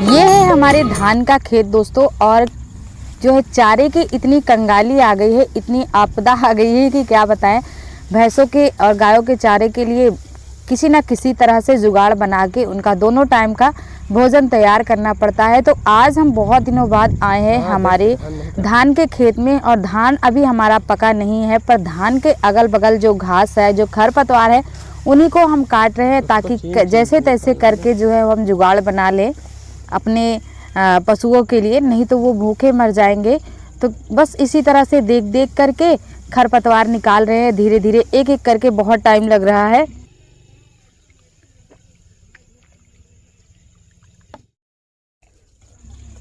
ये है हमारे धान का खेत दोस्तों, और जो है चारे की इतनी कंगाली आ गई है, इतनी आपदा आ गई है कि क्या बताएं। भैंसों के और गायों के चारे के लिए किसी न किसी तरह से जुगाड़ बना के उनका दोनों टाइम का भोजन तैयार करना पड़ता है। तो आज हम बहुत दिनों बाद आए हैं हमारे धान के खेत में, और धान अभी हमारा पका नहीं है, पर धान के अगल बगल जो घास है, जो खरपतवार है, उन्हीं को हम काट रहे हैं ताकि जैसे तैसे करके जो है हम जुगाड़ बना लें अपने पशुओं के लिए, नहीं तो वो भूखे मर जाएंगे। तो बस इसी तरह से देख देख करके खरपतवार निकाल रहे हैं धीरे धीरे, एक एक करके। बहुत टाइम लग रहा है।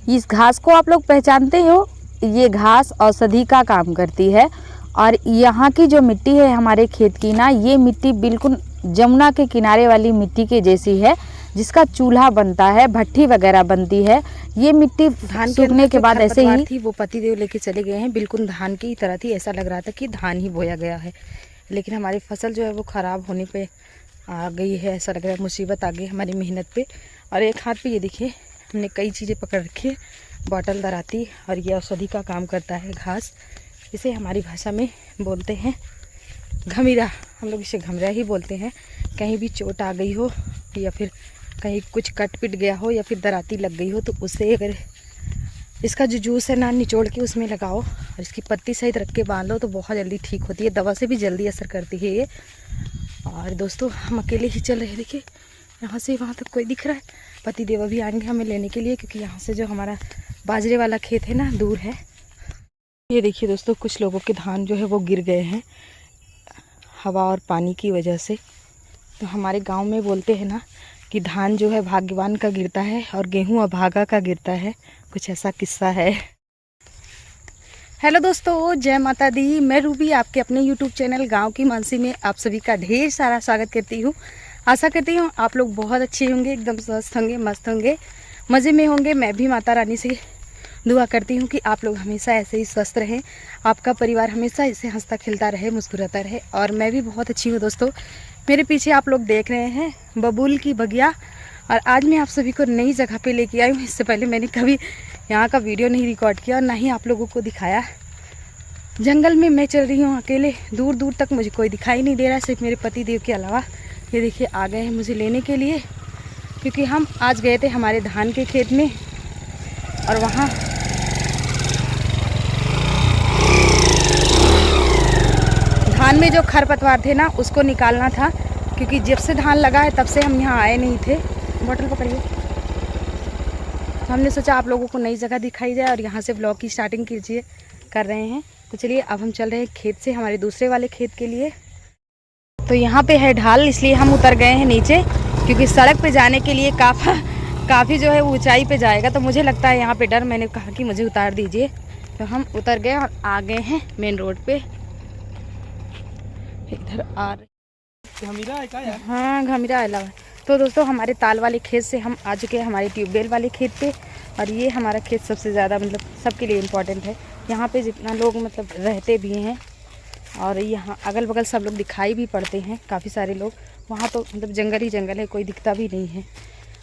इस घास को आप लोग पहचानते हो, ये घास औषधि का काम करती है। और यहाँ की जो मिट्टी है हमारे खेत की ना, ये मिट्टी बिल्कुल जमुना के किनारे वाली मिट्टी के जैसी है, जिसका चूल्हा बनता है, भट्ठी वगैरह बनती है। ये मिट्टी धान सूखने के बाद ऐसे ही थी, वो पतिदेव लेके चले गए हैं। बिल्कुल धान की तरह थी, ऐसा लग रहा था कि धान ही बोया गया है, लेकिन हमारी फसल जो है वो ख़राब होने पे आ गई है। ऐसा लग रहा है मुसीबत आ गई हमारी मेहनत पे। और एक हाथ पे ये देखिए हमने कई चीज़ें पकड़ रखी है, बॉटल दराती, और ये औषधि का काम करता है घास। इसे हमारी भाषा में बोलते हैं घमीरा, हम लोग इसे घमरा ही बोलते हैं। कहीं भी चोट आ गई हो या फिर कहीं कुछ कट पिट गया हो या फिर दराती लग गई हो, तो उससे अगर इसका जो जूस है ना निचोड़ के उसमें लगाओ और इसकी पत्ती सहित रख के बांध लो तो बहुत जल्दी ठीक होती है। दवा से भी जल्दी असर करती है ये। और दोस्तों हम अकेले ही चल रहे हैं, देखिए यहाँ से वहाँ तक कोई दिख रहा है। पति देव भी आएंगे हमें लेने के लिए, क्योंकि यहाँ से जो हमारा बाजरे वाला खेत है ना दूर है। ये देखिए दोस्तों, कुछ लोगों के धान जो है वो गिर गए हैं हवा और पानी की वजह से। तो हमारे गांव में बोलते हैं ना कि धान जो है भाग्यवान का गिरता है और गेहूं अभागा का गिरता है, कुछ ऐसा किस्सा है। हेलो दोस्तों, जय माता दी। मैं रूबी आपके अपने यूट्यूब चैनल गांव की मानसी में आप सभी का ढेर सारा स्वागत करती हूं। आशा करती हूं आप लोग बहुत अच्छे होंगे, एकदम स्वस्थ होंगे, मस्त होंगे, मज़े में होंगे। मैं भी माता रानी से दुआ करती हूं कि आप लोग हमेशा ऐसे ही स्वस्थ रहें, आपका परिवार हमेशा ऐसे हंसता खिलता रहे, मुस्कुराता रहे। और मैं भी बहुत अच्छी हूँ दोस्तों। मेरे पीछे आप लोग देख रहे हैं बबूल की बगिया, और आज मैं आप सभी को नई जगह पे लेके आई हूँ। इससे पहले मैंने कभी यहाँ का वीडियो नहीं रिकॉर्ड किया और ना ही आप लोगों को दिखाया। जंगल में मैं चल रही हूँ अकेले, दूर दूर तक मुझे कोई दिखाई नहीं दे रहा, सिर्फ मेरे पति देव के अलावा। ये देखिए आ गए हैं मुझे लेने के लिए, क्योंकि हम आज गए थे हमारे धान के खेत में, और वहाँ धान में जो खरपतवार थे ना उसको निकालना था, क्योंकि जब से धान लगा है तब से हम यहाँ आए नहीं थे। बोतल पकड़िए। हमने सोचा आप लोगों को नई जगह दिखाई जाए और यहाँ से ब्लॉग की स्टार्टिंग कर रहे हैं। तो चलिए अब हम चल रहे हैं खेत से हमारे दूसरे वाले खेत के लिए। तो यहाँ पे है ढाल, इसलिए हम उतर गए हैं नीचे, क्योंकि सड़क पे जाने के लिए काफ़ी जो है ऊंचाई पे जाएगा, तो मुझे लगता है यहाँ पे डर। मैंने कहा कि मुझे उतार दीजिए, तो हम उतर गए और आ गए हैं मेन रोड पे। इधर आ रहे घमीरा है क्या यार? हाँ घमीरा अलावा। तो दोस्तों हमारे ताल वाले खेत से हम आ चुके हैं हमारे ट्यूबवेल वाले खेत पे, और ये हमारा खेत सबसे ज़्यादा मतलब सबके लिए इम्पोर्टेंट है। यहाँ पे जितना लोग मतलब रहते भी हैं, और यहाँ अगल बगल सब लोग दिखाई भी पड़ते हैं, काफ़ी सारे लोग। वहाँ तो मतलब जंगल ही जंगल है, कोई दिखता भी नहीं है।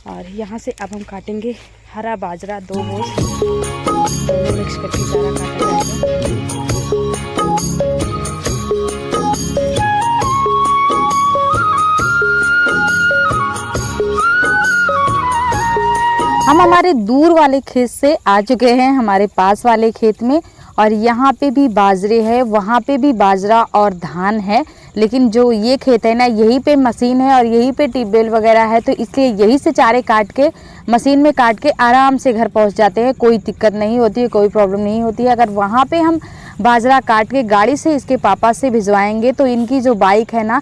और यहाँ से अब हम काटेंगे हरा बाजरा, 2 बोझ दोनों मिक्स करके चारा काटा जाएगा। हम हमारे दूर वाले खेत से आ चुके हैं हमारे पास वाले खेत में, और यहाँ पे भी बाजरे है, वहाँ पे भी बाजरा और धान है। लेकिन जो ये खेत है ना, यहीं पे मशीन है और यहीं पे ट्यूबवेल वगैरह है, तो इसलिए यहीं से चारे काट के मशीन में काट के आराम से घर पहुँच जाते हैं। कोई दिक्कत नहीं होती है, कोई प्रॉब्लम नहीं होती है। अगर वहाँ पे हम बाजरा काट के गाड़ी से इसके पापा से भिजवाएंगे तो इनकी जो बाइक है ना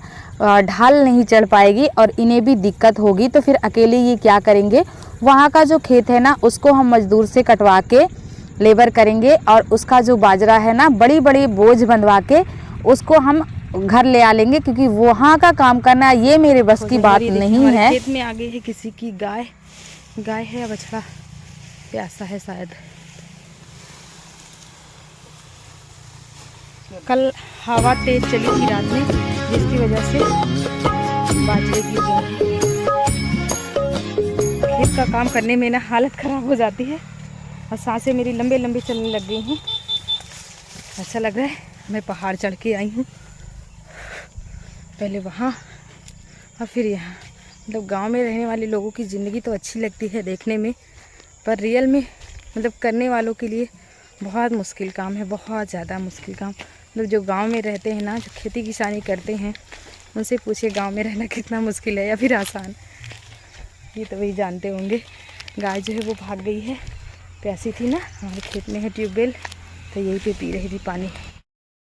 ढाल नहीं चढ़ पाएगी और इन्हें भी दिक्कत होगी। तो फिर अकेले ये क्या करेंगे, वहाँ का जो खेत है ना उसको हम मजदूर से कटवा के लेबर करेंगे, और उसका जो बाजरा है ना बड़ी बड़ी बोझ बंधवा के उसको हम घर ले आ लेंगे, क्योंकि वहाँ का काम करना ये मेरे बस की बात नहीं है। खेत में आगे है किसी की गाय है या बछड़ा, प्यासा है शायद। कल हवा तेज चली थी रात में, जिसकी वजह से बाजरे का काम करने में ना हालत ख़राब हो जाती है और सांसें मेरी लंबे लंबे चलने लग गई हैं। अच्छा लग रहा है। मैं पहाड़ चढ़ के आई हूँ, पहले वहाँ और फिर यहाँ। मतलब गांव में रहने वाले लोगों की ज़िंदगी तो अच्छी लगती है देखने में, पर रियल में मतलब करने वालों के लिए बहुत मुश्किल काम है, बहुत ज़्यादा मुश्किल काम। मतलब जो गांव में रहते हैं ना, जो खेती किसानी करते हैं, उनसे पूछिए गांव में रहना कितना मुश्किल है या फिर आसान। ये तो वही जानते होंगे। गाय जो है वो भाग गई है, प्यासी थी ना, हमारे खेत में है ट्यूबवेल, तो यहीं पे पी रही थी पानी।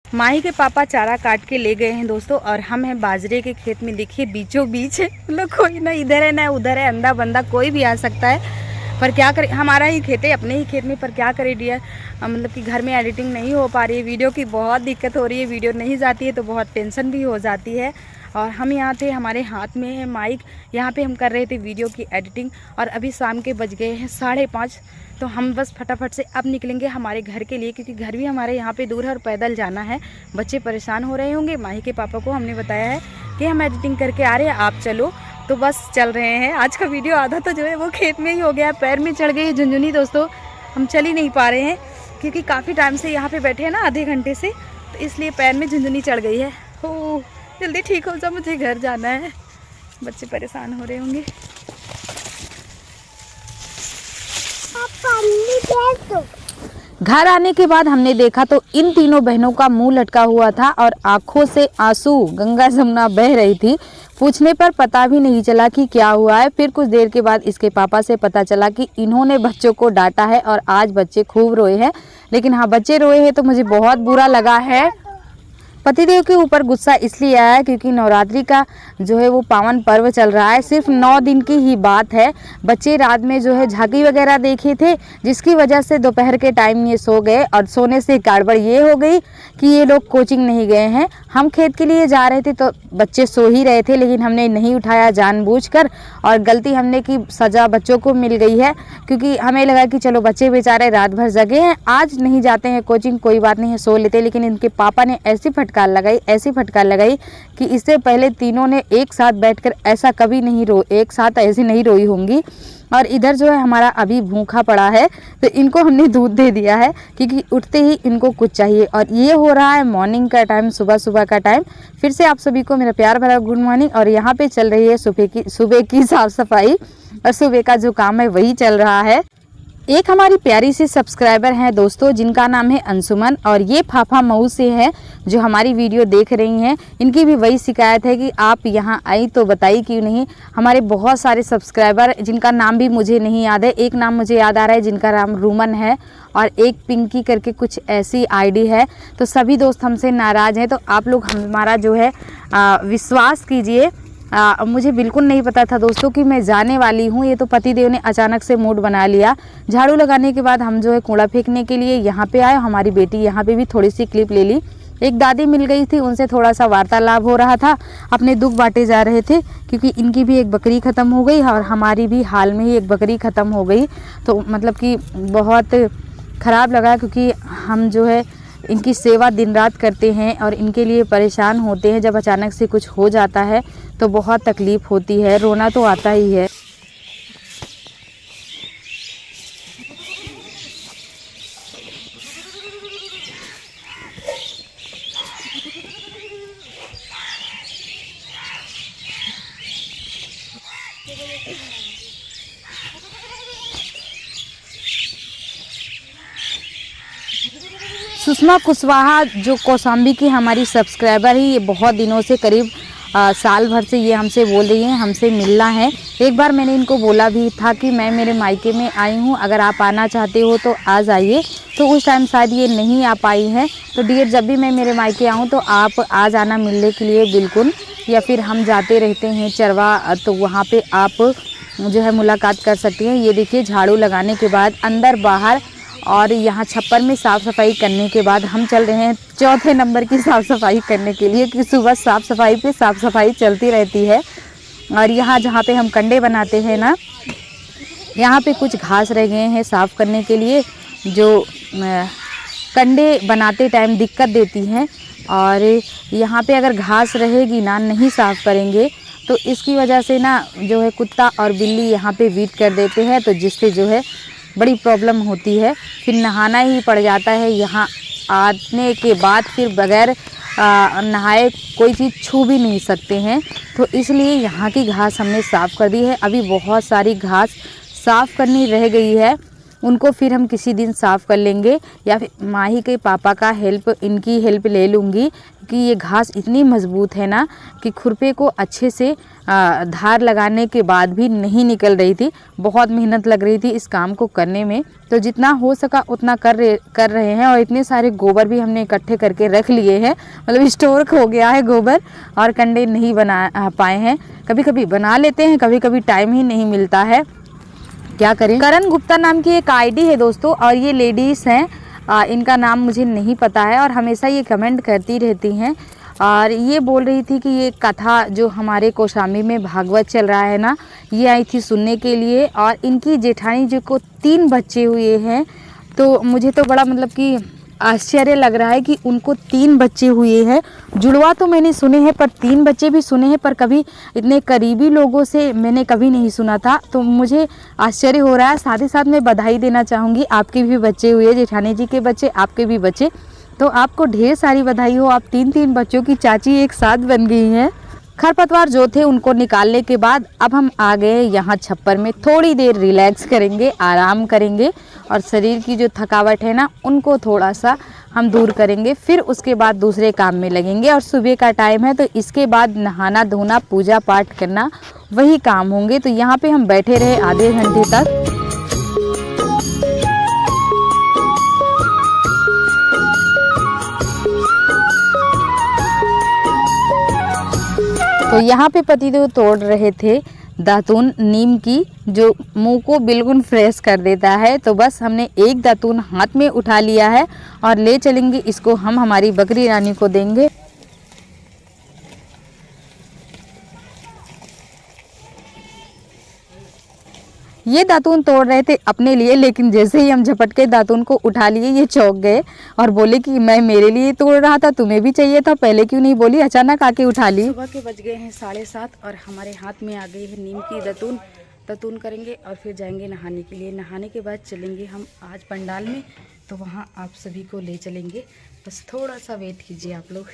माही के पापा चारा काट के ले गए हैं दोस्तों, और हम हैं बाजरे के खेत में। देखिए बीचों बीच है, मतलब कोई ना इधर है ना उधर है, अंधा बंदा कोई भी आ सकता है। पर क्या करें, हमारा ही खेत है, अपने ही खेत में, पर क्या करें डियर, मतलब कि घर में एडिटिंग नहीं हो पा रही है, वीडियो की बहुत दिक्कत हो रही है, वीडियो नहीं जाती है तो बहुत टेंशन भी हो जाती है। और हम यहाँ थे, हमारे हाथ में है माइक, यहाँ पे हम कर रहे थे वीडियो की एडिटिंग, और अभी शाम के बज गए हैं 5:30। तो हम बस फटाफट से अब निकलेंगे हमारे घर के लिए, क्योंकि घर भी हमारे यहाँ पे दूर है और पैदल जाना है। बच्चे परेशान हो रहे होंगे। माही के पापा को हमने बताया है कि हम एडिटिंग करके आ रहे हैं, आप चलो, तो बस चल रहे हैं। आज का वीडियो आधा तो जो है वो खेत में ही हो गया, पैर में चढ़ गई है झुनझुनी दोस्तों, हम चल ही नहीं पा रहे हैं, क्योंकि काफ़ी टाइम से यहाँ पे बैठे हैं ना, आधे घंटे से, तो इसलिए पैर में झुनझुनी चढ़ गई है। हो जल्दी ठीक हो जा, मुझे घर जाना है। बच्चे परेशान हो रहे होंगे। घर आने के बाद हमने देखा तो इन तीनों बहनों का मुंह लटका हुआ था और आंखों से आंसू गंगा जमुना बह रही थी। पूछने पर पता भी नहीं चला कि क्या हुआ है। फिर कुछ देर के बाद इसके पापा से पता चला कि इन्होंने बच्चों को डांटा है और आज बच्चे खूब रोए हैं। लेकिन हाँ, बच्चे रोए हैं तो मुझे बहुत बुरा लगा है। पतिदेव के ऊपर गुस्सा इसलिए आया है क्योंकि नवरात्रि का जो है वो पावन पर्व चल रहा है। सिर्फ 9 दिन की ही बात है। बच्चे रात में जो है झांकी वगैरह देखे थे, जिसकी वजह से दोपहर के टाइम ये सो गए, और सोने से गड़बड़ ये हो गई कि ये लोग कोचिंग नहीं गए हैं। हम खेत के लिए जा रहे थे तो बच्चे सो ही रहे थे, लेकिन हमने नहीं उठाया जानबूझकर, और गलती हमने की, सज़ा बच्चों को मिल गई है। क्योंकि हमें लगा कि चलो बच्चे बेचारे रात भर जगे हैं, आज नहीं जाते हैं कोचिंग, कोई बात नहीं है, सो लेते। लेकिन इनके पापा ने ऐसी फटकार लगाई कि इससे पहले तीनों ने एक साथ बैठकर ऐसा कभी नहीं एक साथ ऐसे नहीं रोई होंगी। और इधर जो है हमारा अभी भूखा पड़ा है, तो इनको हमने दूध दे दिया है, क्योंकि उठते ही इनको कुछ चाहिए। और ये हो रहा है मॉर्निंग का टाइम, सुबह का टाइम। फिर से आप सभी को मेरा प्यार भरा गुड मॉर्निंग। और यहाँ पे चल रही है सुबह की साफ सफाई, और सुबह का जो काम है वही चल रहा है। एक हमारी प्यारी सी सब्सक्राइबर हैं दोस्तों, जिनका नाम है अंशुमन, और ये फाफा मऊ से हैं, जो हमारी वीडियो देख रही हैं। इनकी भी वही शिकायत है कि आप यहाँ आई तो बताई क्यों नहीं। हमारे बहुत सारे सब्सक्राइबर, जिनका नाम भी मुझे नहीं याद है, एक नाम मुझे याद आ रहा है जिनका नाम रूमन है, और एक पिंकी करके कुछ ऐसी आईडी है। तो सभी दोस्त हमसे नाराज़ हैं, तो आप लोग हमारा जो है विश्वास कीजिए। मुझे बिल्कुल नहीं पता था दोस्तों कि मैं जाने वाली हूँ। ये तो पतिदेव ने अचानक से मूड बना लिया। झाड़ू लगाने के बाद हम जो है कूड़ा फेंकने के लिए यहाँ पे आए। हमारी बेटी यहाँ पे भी थोड़ी सी क्लिप ले ली। एक दादी मिल गई थी, उनसे थोड़ा सा वार्तालाप हो रहा था, अपने दुख बांटे जा रहे थे, क्योंकि इनकी भी एक बकरी ख़त्म हो गई और हमारी भी हाल में ही एक बकरी ख़त्म हो गई। तो मतलब कि बहुत ख़राब लगा, क्योंकि हम जो है इनकी सेवा दिन रात करते हैं और इनके लिए परेशान होते हैं। जब अचानक से कुछ हो जाता है तो बहुत तकलीफ़ होती है, रोना तो आता ही है। सुषमा कुशवाहा जो कौशाम्बी की हमारी सब्सक्राइबर है, ये बहुत दिनों से करीब साल भर से ये हमसे बोल रही हैं हमसे मिलना है। एक बार मैंने इनको बोला भी था कि मैं मेरे मायके में आई हूँ, अगर आप आना चाहते हो तो आ जाइए। तो उस टाइम शायद ये नहीं आ पाई हैं। तो डियर, जब भी मैं मेरे मायके आऊँ तो आप आ जाना मिलने के लिए बिल्कुल, या फिर हम जाते रहते हैं चरवा, तो वहाँ पे आप जो है मुलाकात कर सकती हैं। ये देखिए, झाड़ू लगाने के बाद अंदर बाहर और यहाँ छप्पर में साफ़ सफाई करने के बाद हम चल रहे हैं चौथे नंबर की साफ़ सफाई करने के लिए, क्योंकि सुबह साफ़ सफाई पे साफ़ सफाई चलती रहती है। और यहाँ जहाँ पे हम कंडे बनाते हैं ना, यहाँ पे कुछ घास रह गए हैं साफ़ करने के लिए, जो कंडे बनाते टाइम दिक्कत देती हैं। और यहाँ पे अगर घास रहेगी ना, नहीं साफ़ करेंगे तो इसकी वजह से ना जो है कुत्ता और बिल्ली यहाँ पे वीट कर देते हैं, तो जिससे जो है बड़ी प्रॉब्लम होती है। फिर नहाना ही पड़ जाता है। यहाँ आने के बाद फिर बगैर नहाए कोई चीज़ छू भी नहीं सकते हैं। तो इसलिए यहाँ की घास हमने साफ़ कर दी है। अभी बहुत सारी घास साफ़ करनी रह गई है, उनको फिर हम किसी दिन साफ़ कर लेंगे, या फिर माही के पापा का इनकी हेल्प ले लूँगी, कि ये घास इतनी मज़बूत है ना कि खुरपे को अच्छे से धार लगाने के बाद भी नहीं निकल रही थी। बहुत मेहनत लग रही थी इस काम को करने में। तो जितना हो सका उतना कर रहे हैं। और इतने सारे गोबर भी हमने इकट्ठे करके रख लिए हैं, मतलब स्टोर हो गया है गोबर, और कंडे नहीं बना पाए हैं। कभी कभी बना लेते हैं, कभी कभी टाइम ही नहीं मिलता है, क्या करें। करण गुप्ता नाम की एक आईडी है दोस्तों, और ये लेडीज़ हैं, इनका नाम मुझे नहीं पता है, और हमेशा ये कमेंट करती रहती हैं। और ये बोल रही थी कि ये कथा जो हमारे कौशाम्बी में भागवत चल रहा है ना, ये आई थी सुनने के लिए। और इनकी जेठानी जो को 3 बच्चे हुए हैं, तो मुझे तो बड़ा मतलब कि आश्चर्य लग रहा है कि उनको 3 बच्चे हुए हैं। जुड़वा तो मैंने सुने हैं, पर 3 बच्चे भी सुने हैं, पर कभी इतने करीबी लोगों से मैंने कभी नहीं सुना था। तो मुझे आश्चर्य हो रहा है। साथ ही साथ मैं बधाई देना चाहूँगी, आपके भी बच्चे हुए, जेठानी जी के बच्चे, आपके भी बच्चे, तो आपको ढेर सारी बधाई हो। आप 3 बच्चों की चाची एक साथ बन गई हैं। खरपतवार जो थे उनको निकालने के बाद अब हम आ गए यहाँ छप्पर में। थोड़ी देर रिलैक्स करेंगे, आराम करेंगे, और शरीर की जो थकावट है ना उनको थोड़ा सा हम दूर करेंगे। फिर उसके बाद दूसरे काम में लगेंगे। और सुबह का टाइम है, तो इसके बाद नहाना धोना, पूजा पाठ करना, वही काम होंगे। तो यहाँ पे हम बैठे रहे आधे घंटे तक। तो यहाँ पे पतिदेव तोड़ रहे थे दातून नीम की, जो मुंह को बिल्कुल फ्रेश कर देता है। तो बस हमने एक दातून हाथ में उठा लिया है और ले चलेंगे इसको, हम हमारी बकरी रानी को देंगे। ये दातून तोड़ रहे थे अपने लिए, लेकिन जैसे ही हम झपट के दातून को उठा लिए, ये चौंक गए और बोले कि मैं मेरे लिए तोड़ रहा था, तुम्हें भी चाहिए था, पहले क्यों नहीं बोली, अचानक आके उठा ली। सुबह के बज गए हैं 7:30 और हमारे हाथ में आ गई है नीम की दातून करेंगे और फिर जाएंगे नहाने के लिए। नहाने के बाद चलेंगे हम आज पंडाल में, तो वहाँ आप सभी को ले चलेंगे। बस थोड़ा सा वेट कीजिए आप लोग।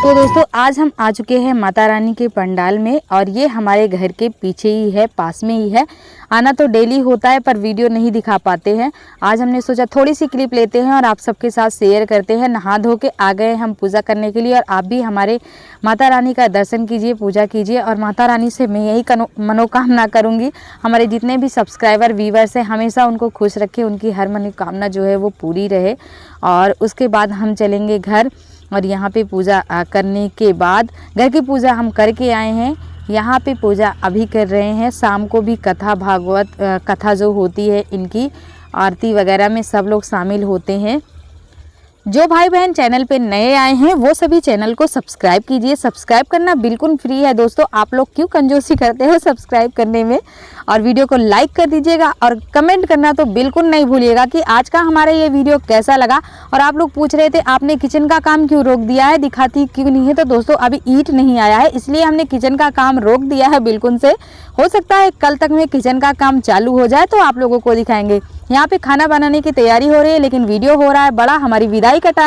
तो दोस्तों आज हम आ चुके हैं माता रानी के पंडाल में, और ये हमारे घर के पीछे ही है, पास में ही है। आना तो डेली होता है पर वीडियो नहीं दिखा पाते हैं। आज हमने सोचा थोड़ी सी क्लिप लेते हैं और आप सबके साथ शेयर करते हैं। नहा धो के आ गए हम पूजा करने के लिए, और आप भी हमारे माता रानी का दर्शन कीजिए, पूजा कीजिए। और माता रानी से मैं यही मनोकामना करूँगी, हमारे जितने भी सब्सक्राइबर व्यूवर्स हैं हमेशा उनको खुश रखें, उनकी हर मनोकामना जो है वो पूरी रहे। और उसके बाद हम चलेंगे घर, और यहाँ पे पूजा करने के बाद, घर की पूजा हम करके आए हैं, यहाँ पे पूजा अभी कर रहे हैं। शाम को भी कथा भागवत कथा जो होती है, इनकी आरती वगैरह में सब लोग शामिल होते हैं। जो भाई बहन चैनल पे नए आए हैं वो सभी चैनल को सब्सक्राइब कीजिए। सब्सक्राइब करना बिल्कुल फ्री है दोस्तों, आप लोग क्यों कंजूसी करते हो सब्सक्राइब करने में। और वीडियो को लाइक कर दीजिएगा, और कमेंट करना तो बिल्कुल नहीं भूलिएगा कि आज का हमारा ये वीडियो कैसा लगा। और आप लोग पूछ रहे थे आपने किचन का काम क्यों रोक दिया है, दिखाती क्यों नहीं है। तो दोस्तों अभी ईंट नहीं आया है, इसलिए हमने किचन का काम रोक दिया है बिल्कुल से। हो सकता है कल तक में किचन का काम चालू हो जाए तो आप लोगों को दिखाएंगे। यहाँ पे खाना बनाने की तैयारी हो रही है, लेकिन वीडियो हो रहा है बड़ा, हमारी विदाई का टाइम